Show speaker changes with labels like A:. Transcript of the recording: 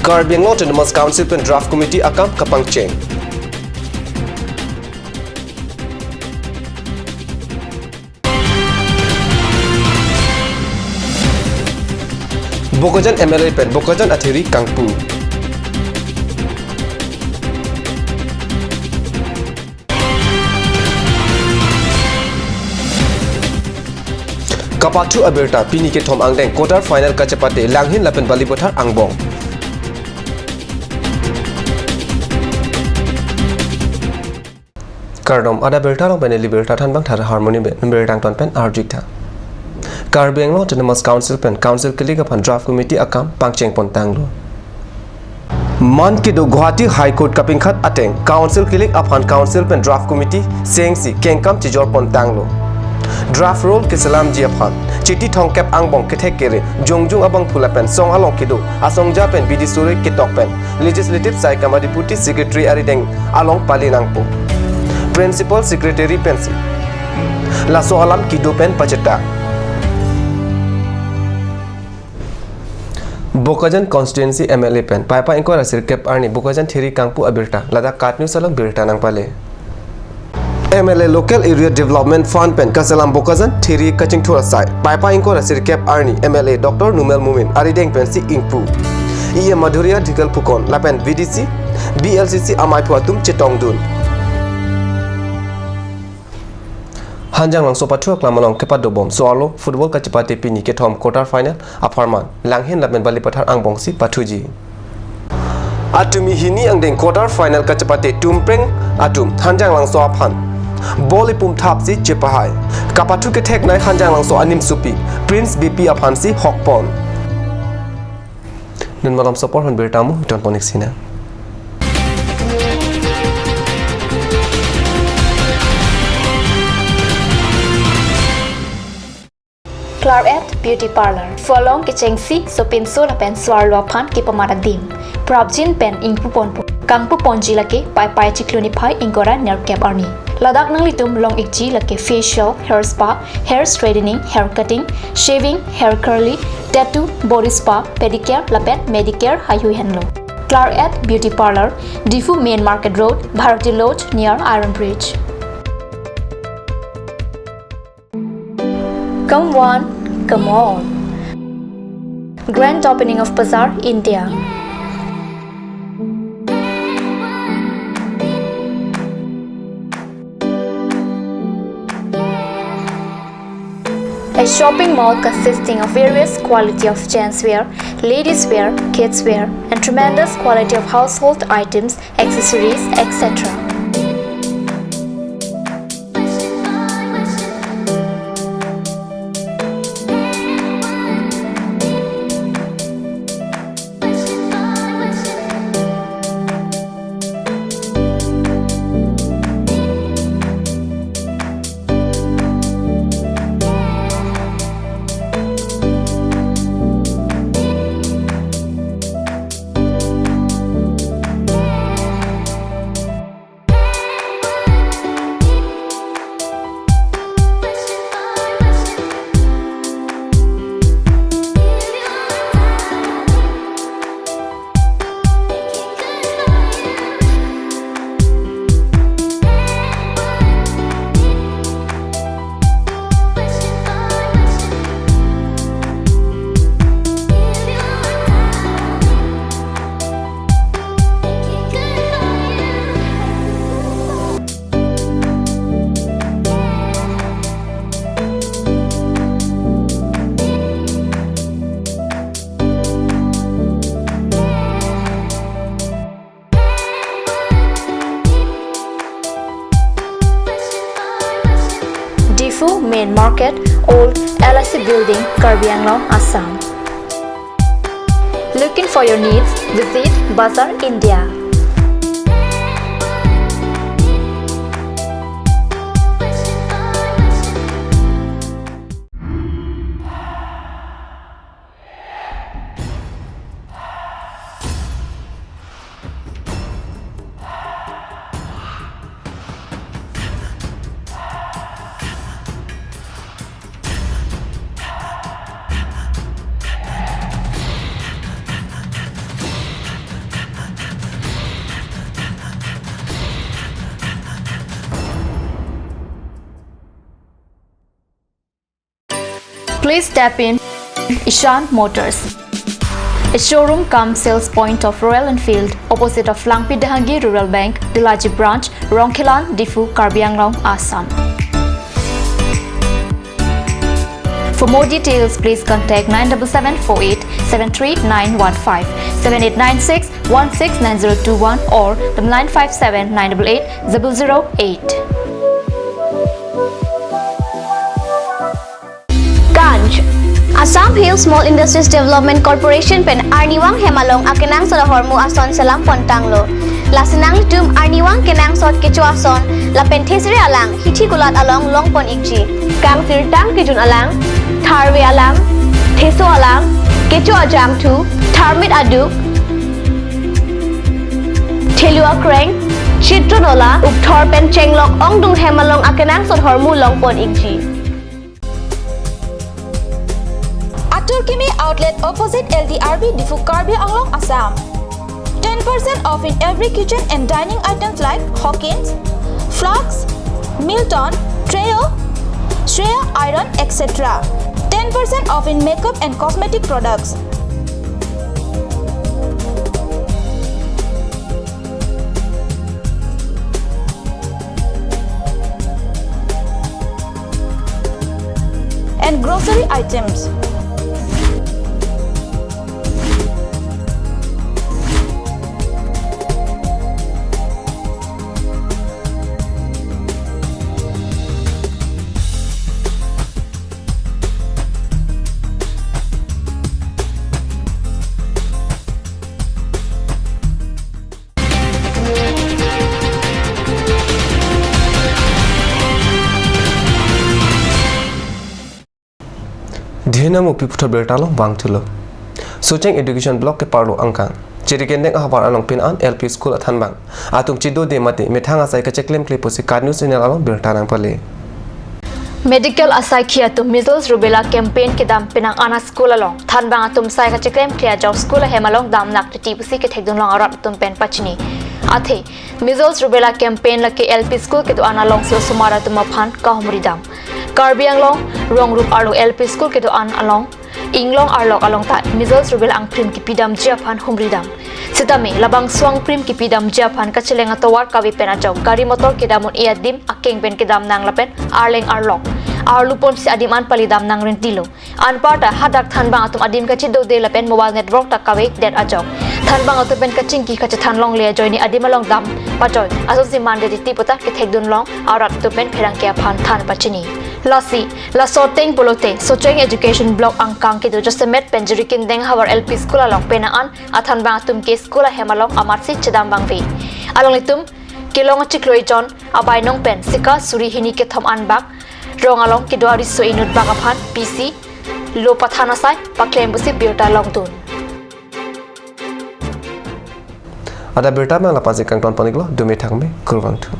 A: Karbi Anglong Autonomous Council pen draft committee akam kapang cheng. Bokajan MLA pen Bokajan Athiri Kangpu. Kapatu Aberta Pini ke Thom Angdeng quarter final kachapate Langhin Lapen Balibothar Angbong. Kardom ada berta long pen liberta than bang thar harmony be number tang ton pen arjikta. Karbi Anglong Autonomous Council pen council kelig upon draft committee akam pangcheng pon tanglo. Man kido Guwahati High Court kaping khat ateng council kelig upon council pen draft committee sengsi kengkam chijor pon tanglo. Draft roll kisalam jiaphan chiti thong kep angbong kethek kere jongjung abang phulapen song along kido asong japen bidi sure kitok pen legislative sai kama deputy secretary arideng along palinangpo principal secretary pensi laso alam kido pen pacheta Bokajan constituency MLA pen paipa inko rasir kep arni Bokajan Thiri Kangpu abirta lada katnu salong birta nang pale MLA Local Area Development Fund pen Kasalam Bokajan Thiri Kaching Thura Sai Paipa Inko Rasir Kep Arni MLA Dr. Numel Mumin Arideng Pensi Ingpu Iya Madhuria Dikal Pukon Lapen VDC BLCC Amai Puatum Chetongdun Hanjang lang sopatua klamalong kepat dobom soalo football kachapati pini ke thom quarter final aparman langhin lapen balipathar angbongsi pathuji Atumi hini angdeng quarter final kachapati tumpreng atum hanjang lang so aphan Boli pum thapsi chepahai kapathu ke thek nai hanjang lang so anim supi Prince BP aphansi hokpon nun malam support hon bertamu ton ponik sina
B: Claret Beauty Parlor Folong Kichengsi Sopin Solapen Swarlopan Kipamaradim Prabjin Pen Ingpupon Kangpu Ponji Lake Pai Pai Chikluni Pai Ingora Nerve Cap Army Ladak Nang Litum Long Ikji Lake Facial, Hair Spa, Hair Straightening, Hair Cutting, Shaving, Hair Curly, Tattoo, Body Spa, Pedicure, Lapet, Medicare, Hayu Henlo Claret Beauty Parlor Difu Main Market Road, Bharati Lodge near Iron Bridge Come one, come all. Grand opening of Bazaar, India. A shopping mall consisting of various quality of genswear, ladies wear, kids wear, and tremendous quality of household items, accessories, etc. Main Market, Old LIC Building, Karbi Anglong, Assam. Looking for your needs? Visit Bazaar, India. Please step in Ishan Motors, a showroom cum sales point of Royal Enfield opposite of Langpi Dahangi Rural Bank, Delaji Branch, Rongkhilan, Difu, Karbi Anglong, Assam. For more details, please contact 97748 73915, 7896 169021 or 957 988 008.
C: Ganj Assam Hills Small Industries Development Corporation pen Arniwang Hemalong akenang sa hormu ason salam pontanglo. Lasinang litum Arniwang kenang sot kecu ason la penthesiri alang hithi gulat along longpon ikji. Kang sirtang kijun alang Tharwe alang Theso alang kecu ajam tu Tharmit aduk Thelua kreng Chitronola upthor pen chenglok ongdung Hemalong akenang sot hormu longpon ikji.
D: Aturkimi outlet opposite LDRB Difu Karbi Anglong, Assam. 10% off in every kitchen and dining items like Hawkins, Flux, Milton, Treo, Shreya Iron, etc. 10% off in makeup and cosmetic products. And grocery items.
A: Dhina mu piputra bertalo bang tulo. Socheng education block ke parlo angkang. Chirikendeng ahbar along pin an LP school athan bang. Atung chido de mate methanga sai ka cheklem clip posi card news channel along bertanang pale.
B: Medical asai kia tu measles rubella campaign ke dam pinang ana school along than bang atum sai ka cheklem clear jaw school hemalong dam nak ti pusi ke thekdung long arat tum pen pachini. Athe measles rubella campaign la ke LP school ke tu ana long so sumara tum phan ka humri dam. Karbi Anglong Rongrup Arlo LP School ke doan along Inglong Arlok along ta measles rubella ang prim ki pidam japhan humridam Sidame labang swang prim ki pidam japhan ka chelenga towar kawi pena jaw gari motor ke damun iadim akeng ben ke dam nang lapen Arleng Arlok Arlupon si adim an palidam nang rentilo anparta hadak than bang atum adim ka chido de lapen mobile network ta kawe det ajok than bang atum ben ka chingki ka than long le joini adim along dam pajoy asosi mande ti pota ke thekdun long arat tu ben pherang ke phan than pachini Lasi, la soteng polote, socheng education block angkang kido josemet penjurikin deng hawar LP school along penaan athan bang atum ke school hemalong amarsi chedam bang vi. Along itum kilong chikloi jon abai nong pen sika suri hini ke thom an bak rong along kido ari so inut bak aphan PC lo pathana sai paklem busi biota long tun.
A: Ada berta mang lapazi kangton paniglo dume thangme kurwang tu.